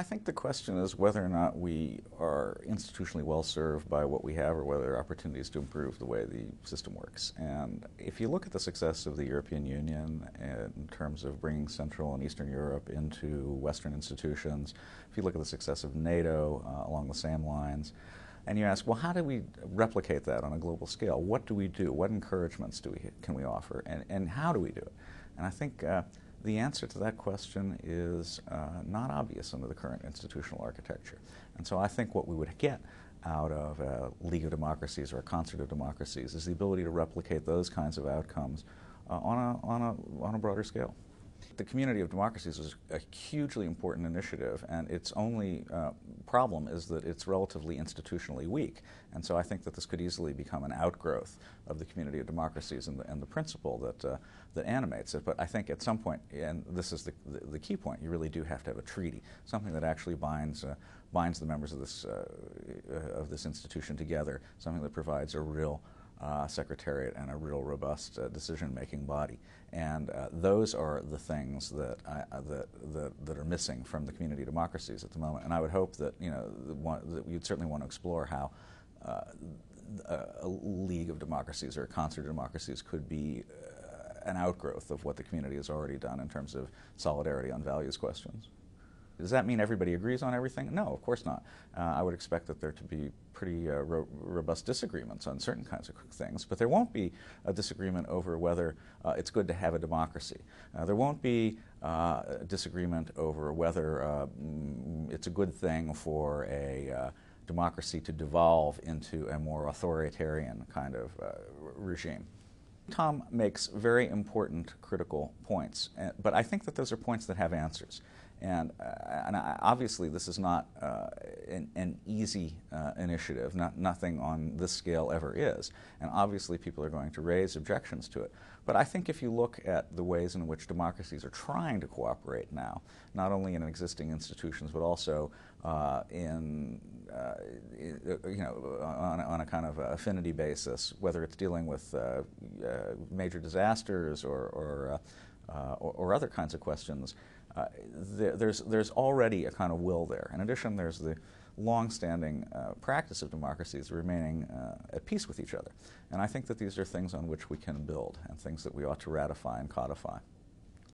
I think the question is whether or not we are institutionally well served by what we have or whether there are opportunities to improve the way the system works. And if you look at the success of the European Union in terms of bringing Central and Eastern Europe into Western institutions, if you look at the success of NATO along the same lines, and you ask, well, how do we replicate that on a global scale? What do we do? What encouragements can we offer? And how do we do it? And I think the answer to that question is not obvious under the current institutional architecture. And so I think what we would get out of a League of Democracies or a concert of democracies is the ability to replicate those kinds of outcomes on a broader scale. The community of democracies is a hugely important initiative, and its only problem is that it's relatively institutionally weak. And so I think that this could easily become an outgrowth of the community of democracies and the principle that animates it. But I think at some point, and this is the key point, you really do have to have a treaty, something that actually binds the members of this institution together, something that provides a real secretariat and a real robust decision-making body. And those are the things that are missing from the community democracies at the moment. And I would hope that that you'd certainly want to explore how a League of Democracies or a concert of democracies could be an outgrowth of what the community has already done in terms of solidarity on values questions. Does that mean everybody agrees on everything? No, of course not. I would expect that there to be pretty robust disagreements on certain kinds of things, but there won't be a disagreement over whether it's good to have a democracy. There won't be a disagreement over whether it's a good thing for a democracy to devolve into a more authoritarian kind of regime. Tom makes very important critical points, but I think that those are points that have answers. And obviously this is not an easy initiative. Nothing on this scale ever is. And obviously people are going to raise objections to it. But I think if you look at the ways in which democracies are trying to cooperate now, not only in existing institutions but also on a kind of affinity basis, whether it's dealing with major disasters or other kinds of questions, there's already a kind of will there. In addition, there's the long-standing practice of democracies remaining at peace with each other. And I think that these are things on which we can build and things that we ought to ratify and codify.